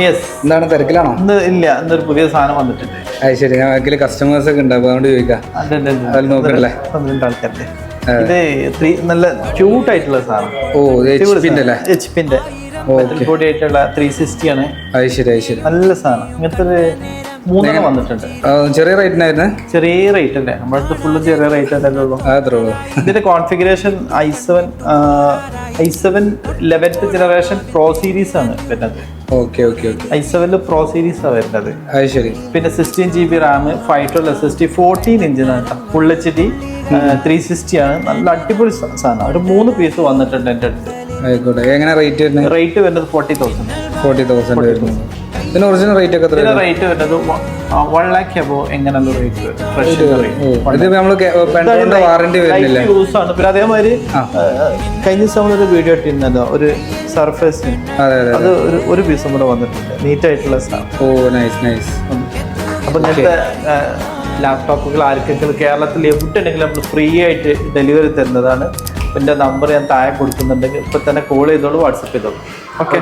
Yes. എന്താണ് തിരക്കിലാണോ? ഇല്ല, ഇന്നൊരു പുതിയ സാധനം വന്നിട്ടുണ്ട്. അത് ശരി. ഞാൻ കസ്റ്റമേഴ്സ് ഒക്കെ ഉണ്ട്, അപ്പൊ അതുകൊണ്ട് ചോദിക്കാം. നോക്കണ്ടല്ലേ? 12 ആൾക്കാരുടെ ഇത് നല്ല ക്യൂട്ട് ആയിട്ടുള്ള സാധനം. ഓ, HP-ന്റെ ബോഡി ആയിട്ടുള്ള 360 ആണ്. അത് ശരി, അത് ശരി. നല്ല സാധനം. ഇങ്ങനത്തെ ഒരു 3 വന്നിട്ടുണ്ട്. ചെറിയ റേറ്റിനായിരുന്നു? ചെറിയ റേറ്റ് അല്ലേ, നമ്മുടെ അടുത്ത് ഫുള്ള് ചെറിയ റേറ്റ് അല്ലേ ഉള്ളൂ. ഇതിന്റെ configuration i7 11th generation pro series ആണ് വരുന്നത്. i7 പ്രോ സീരീസ് ആണ് വരുന്നത്. പിന്നെ 16 GB റാം, 512 SSD, 14 ഇഞ്ചിനാണ്, ഫുൾ HD 360 ആണ്. നല്ല അടിപൊളി സാധനം. ഒരു 3 പീസ് വന്നിട്ടുണ്ട് എൻ്റെ അടുത്ത്. റേറ്റ് വരുന്നത് 40,000. ഇതിന് ഒറിജിനൽ റേറ്റ് ഒക്കെ റേറ്റ് വരുന്നത് 1 lakh above എങ്ങനെയുള്ള റേറ്റ് യൂസ് ആണ്. പിന്നെ അതേമാതിരി കഴിഞ്ഞ ദിവസം നമ്മളൊരു വീഡിയോ ഇട്ടിരുന്നല്ലോ, ഒരു സർഫേസ്, അത് ഒരു പീസും കൂടെ വന്നിട്ടുണ്ട്. നീറ്റ് ആയിട്ടുള്ള സാധനം. അപ്പൊ ഇങ്ങനത്തെ ലാപ്ടോപ്പുകൾ ആർക്കെങ്കിലും കേരളത്തിൽ എവിടെയാണെങ്കിലും നമ്മൾ ഫ്രീ ആയിട്ട് ഡെലിവറി തരുന്നതാണ്. എൻ്റെ നമ്പർ ഞാൻ താഴെ കൊടുക്കുന്നുണ്ടെങ്കിൽ ഇപ്പൊ തന്നെ കോൾ ചെയ്തോളൂ, വാട്സപ്പ് ചെയ്തോളൂ. ഓക്കെ.